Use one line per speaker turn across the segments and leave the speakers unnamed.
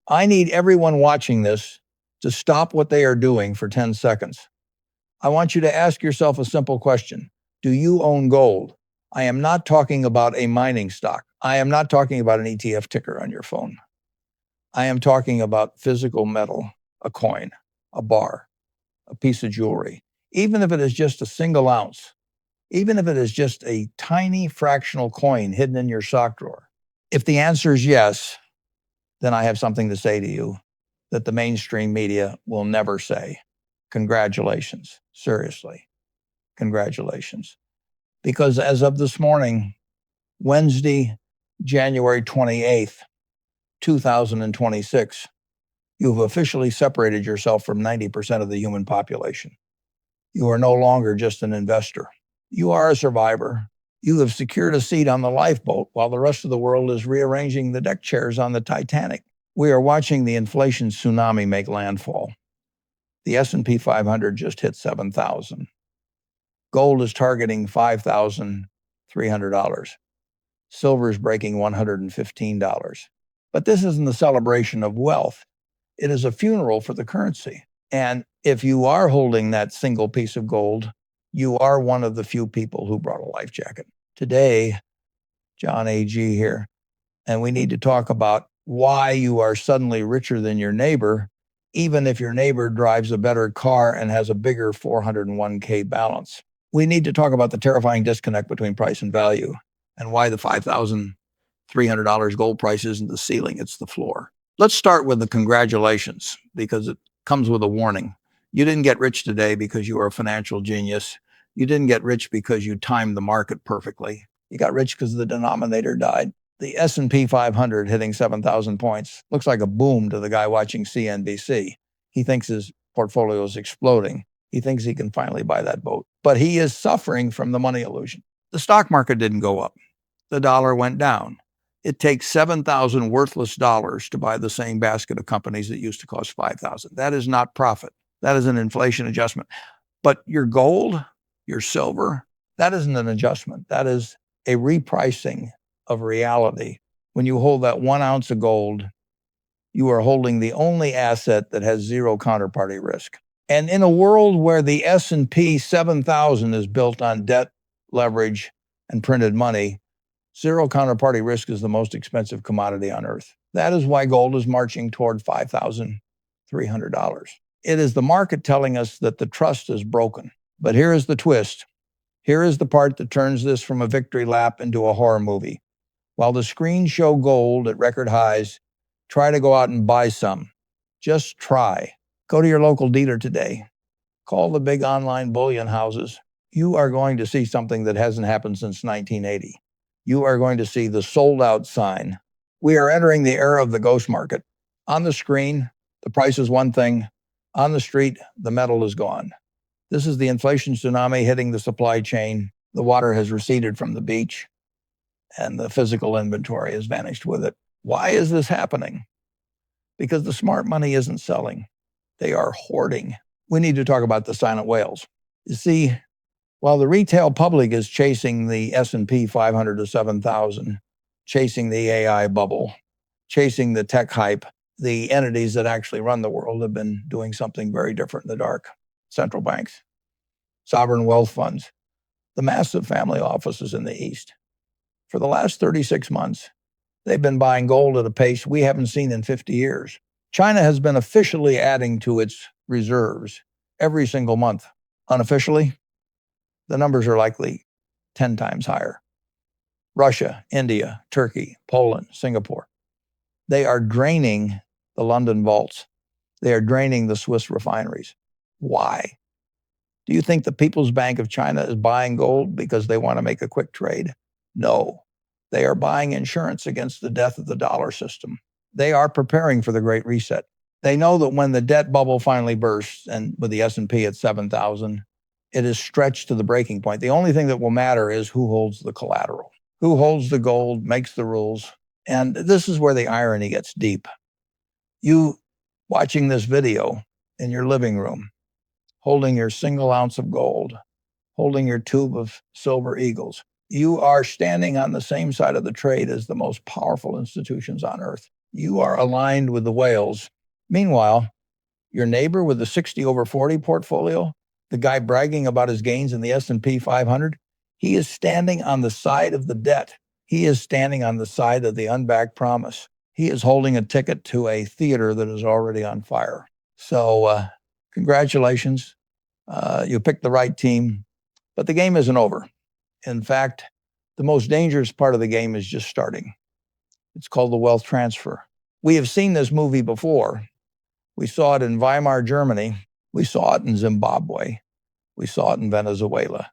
I need everyone watching this to stop what they are doing for 10 seconds. I want you to ask yourself a simple question. Do you own gold? I am not talking about a mining stock. I am not talking about an ETF ticker on your phone. I am talking about physical metal, a coin, a bar, a piece of jewelry, even if it is just a single ounce, even if it is just a tiny fractional coin hidden in your sock drawer. If the answer is yes, then I have something to say to you that the mainstream media will never say. Congratulations. Seriously. Congratulations. Because as of this morning, Wednesday, January 28th, 2026, you've officially separated yourself from 90% of the human population. You are no longer just an investor. You are a survivor. You have secured a seat on the lifeboat while the rest of the world is rearranging the deck chairs on the Titanic. We are watching the inflation tsunami make landfall. The S&P 500 just hit 7,000. Gold is targeting $5,300. Silver is breaking $115. But this isn't the celebration of wealth. It is a funeral for the currency. And if you are holding that single piece of gold, you are one of the few people who brought a life jacket. Today, John A.G. here, and we need to talk about why you are suddenly richer than your neighbor, even if your neighbor drives a better car and has a bigger 401k balance. We need to talk about the terrifying disconnect between price and value and why the $5,300 gold price isn't the ceiling, it's the floor. Let's start with the congratulations, because it comes with a warning. You didn't get rich today because you are a financial genius. You didn't get rich because you timed the market perfectly. You got rich because the denominator died. The S&P 500 hitting 7,000 points looks like a boom to the guy watching CNBC. He thinks his portfolio is exploding. He thinks he can finally buy that boat. But he is suffering from the money illusion. The stock market didn't go up. The dollar went down. It takes 7,000 worthless dollars to buy the same basket of companies that used to cost 5,000. That is not profit. That is an inflation adjustment. But your gold, your silver, that isn't an adjustment. That is a repricing of reality. When you hold that 1 ounce of gold, you are holding the only asset that has zero counterparty risk. And in a world where the S&P 7,000 is built on debt, leverage, and printed money, zero counterparty risk is the most expensive commodity on earth. That is why gold is marching toward $5,300. It is the market telling us that the trust is broken. But here is the twist. Here is the part that turns this from a victory lap into a horror movie. While the screens show gold at record highs, try to go out and buy some. Just try. Go to your local dealer today. Call the big online bullion houses. You are going to see something that hasn't happened since 1980. You are going to see the sold out sign. We are entering the era of the ghost market. On the screen, the price is one thing. On the street, the metal is gone. This is the inflation tsunami hitting the supply chain. The water has receded from the beach, and the physical inventory has vanished with it. Why is this happening? Because the smart money isn't selling. They are hoarding. We need to talk about the silent whales. You see, while the retail public is chasing the S&P 500 to 7,000, chasing the AI bubble, chasing the tech hype, the entities that actually run the world have been doing something very different in the dark. Central banks, sovereign wealth funds, the massive family offices in the East. For the last 36 months, they've been buying gold at a pace we haven't seen in 50 years. China has been officially adding to its reserves every single month. Unofficially, the numbers are likely 10 times higher. Russia, India, Turkey, Poland, Singapore. They are draining the London vaults. They are draining the Swiss refineries. Why? Do you think the People's Bank of China is buying gold because they want to make a quick trade? No. They are buying insurance against the death of the dollar system. They are preparing for the Great Reset. They know that when the debt bubble finally bursts, and with the S&P at 7,000, it is stretched to the breaking point. The only thing that will matter is who holds the collateral. Who holds the gold, makes the rules. And this is where the irony gets deep. You watching this video in your living room, holding your single ounce of gold, holding your tube of silver eagles, you are standing on the same side of the trade as the most powerful institutions on earth. You are aligned with the whales. Meanwhile, your neighbor with the 60 over 40 portfolio, the guy bragging about his gains in the S&P 500, he is standing on the side of the debt. He is standing on the side of the unbacked promise. He is holding a ticket to a theater that is already on fire. So, congratulations. You picked the right team, but the game isn't over. In fact, the most dangerous part of the game is just starting. It's called the wealth transfer. We have seen this movie before. We saw it in Weimar, Germany. We saw it in Zimbabwe. We saw it in Venezuela.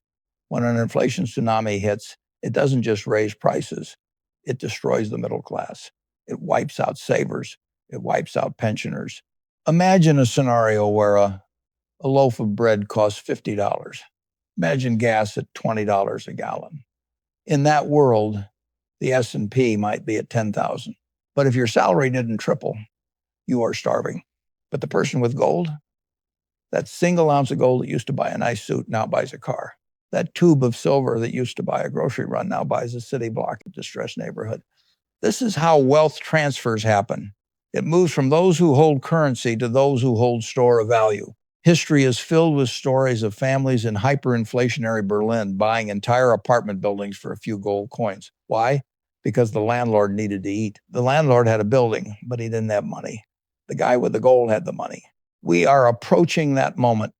When an inflation tsunami hits, it doesn't just raise prices. It destroys the middle class. It wipes out savers. It wipes out pensioners. Imagine a scenario where a loaf of bread costs $50. Imagine gas at $20 a gallon. In that world, the S&P might be at 10,000. But if your salary didn't triple, you are starving. But the person with gold, that single ounce of gold that used to buy a nice suit now buys a car. That tube of silver that used to buy a grocery run now buys a city block of distressed neighborhood. This is how wealth transfers happen. It moves from those who hold currency to those who hold store of value. History is filled with stories of families in hyperinflationary Berlin buying entire apartment buildings for a few gold coins. Why? Because the landlord needed to eat. The landlord had a building, but he didn't have money. The guy with the gold had the money. We are approaching that moment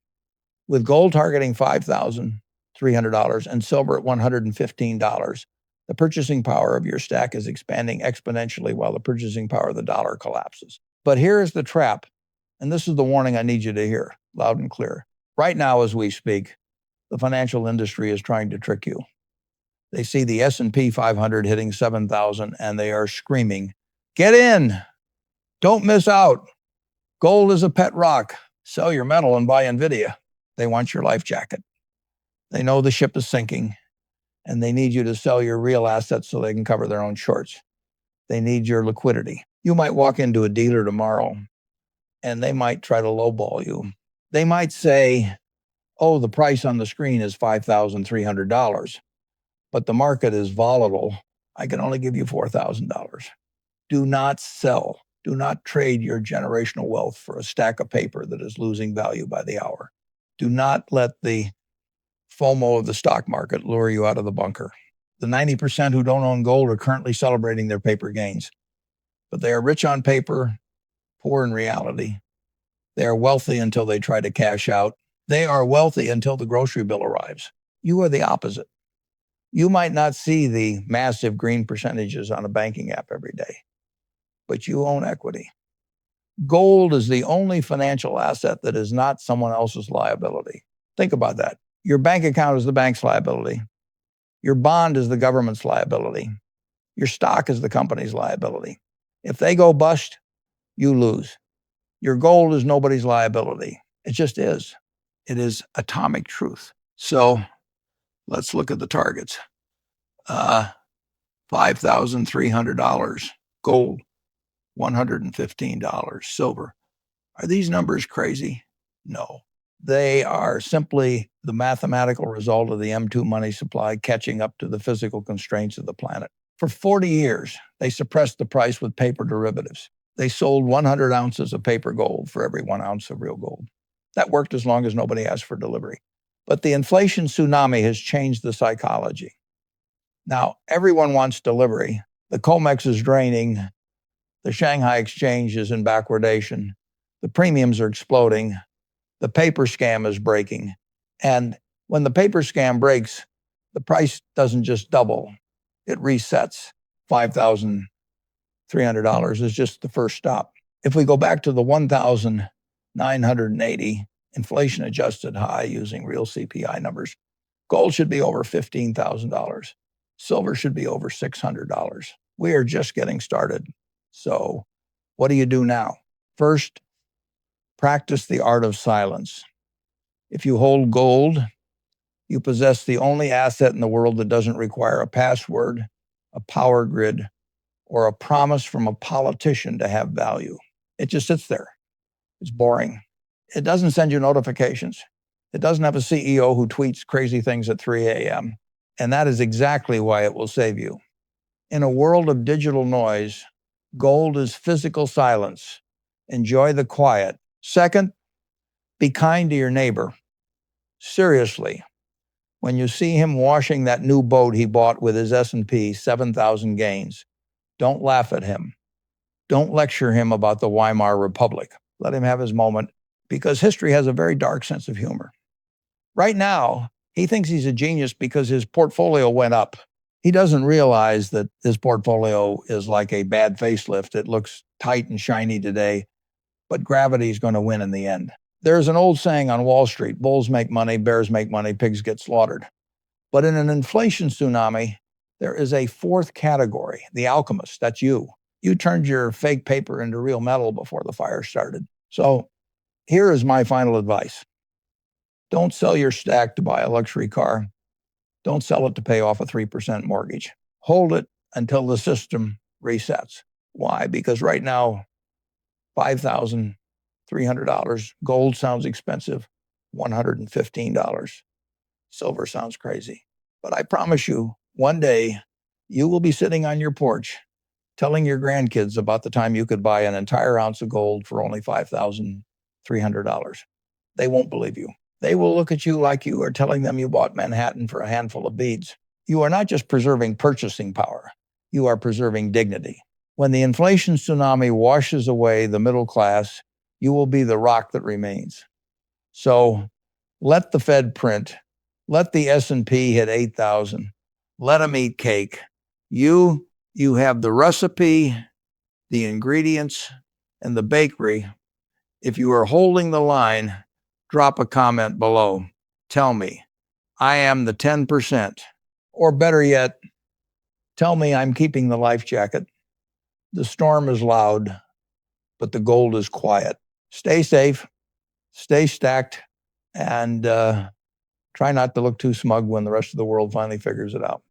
with gold targeting $5,300 and silver at $115. The purchasing power of your stack is expanding exponentially while the purchasing power of the dollar collapses. But here is the trap, and this is the warning I need you to hear loud and clear. Right now, as we speak, the financial industry is trying to trick you. They see the S&P 500 hitting 7,000 and they are screaming, "Get in! Don't miss out! Gold is a pet rock. Sell your metal and buy NVIDIA." They want your life jacket. They know the ship is sinking, and they need you to sell your real assets so they can cover their own shorts. They need your liquidity. You might walk into a dealer tomorrow, and they might try to lowball you. They might say, "Oh, the price on the screen is $5,300, but the market is volatile. I can only give you $4,000. Do not sell. Do not trade your generational wealth for a stack of paper that is losing value by the hour. Do not let the FOMO of the stock market lure you out of the bunker." The 90% who don't own gold are currently celebrating their paper gains, but they are rich on paper, poor in reality. They are wealthy until they try to cash out. They are wealthy until the grocery bill arrives. You are the opposite. You might not see the massive green percentages on a banking app every day, but you own equity. Gold is the only financial asset that is not someone else's liability. Think about that. Your bank account is the bank's liability. Your bond is the government's liability. Your stock is the company's liability. If they go bust, you lose. Your gold is nobody's liability. It just is. It is atomic truth. So let's look at the targets. $5,300 gold, $115 silver. Are these numbers crazy? No. They are simply the mathematical result of the M2 money supply catching up to the physical constraints of the planet. For 40 years, they suppressed the price with paper derivatives. They sold 100 ounces of paper gold for every 1 ounce of real gold. That worked as long as nobody asked for delivery. But the inflation tsunami has changed the psychology. Now, everyone wants delivery. The COMEX is draining. The Shanghai Exchange is in backwardation. The premiums are exploding. The paper scam is breaking. And when the paper scam breaks, the price doesn't just double. It resets. $5,300 is just the first stop. If we go back to the 1,980 inflation adjusted high using real CPI numbers, gold should be over $15,000. Silver should be over $600. We are just getting started. So what do you do now? First, practice the art of silence. If you hold gold, you possess the only asset in the world that doesn't require a password, a power grid, or a promise from a politician to have value. It just sits there. It's boring. It doesn't send you notifications. It doesn't have a CEO who tweets crazy things at 3 a.m. And that is exactly why it will save you. In a world of digital noise, Gold is physical silence. Enjoy the quiet. Second, be kind to your neighbor. Seriously, when you see him washing that new boat he bought with his S&P 7,000 gains, don't laugh at him. Don't lecture him about the Weimar Republic. Let him have his moment, because history has a very dark sense of humor. Right now, he thinks he's a genius because his portfolio went up. He doesn't realize that his portfolio is like a bad facelift. It looks tight and shiny today, but gravity is going to win in the end. There's an old saying on Wall Street: bulls make money, bears make money, pigs get slaughtered. But in an inflation tsunami, there is a fourth category, the alchemist. That's you. You turned your fake paper into real metal before the fire started. So here is my final advice. Don't sell your stack to buy a luxury car. Don't sell it to pay off a 3% mortgage. Hold it until the system resets. Why? Because right now, $5,300. Gold sounds expensive. $115. Silver sounds crazy. But I promise you, one day, you will be sitting on your porch telling your grandkids about the time you could buy an entire ounce of gold for only $5,300. They won't believe you. They will look at you like you are telling them you bought Manhattan for a handful of beads. You are not just preserving purchasing power. You are preserving dignity. When the inflation tsunami washes away the middle class, you will be the rock that remains. So let the Fed print. Let the S&P hit 8,000. Let them eat cake. You have the recipe, the ingredients, and the bakery. If you are holding the line, drop a comment below. Tell me, I am the 10%. Or better yet, tell me I'm keeping the life jacket. The storm is loud, but the gold is quiet. Stay safe, stay stacked, and try not to look too smug when the rest of the world finally figures it out.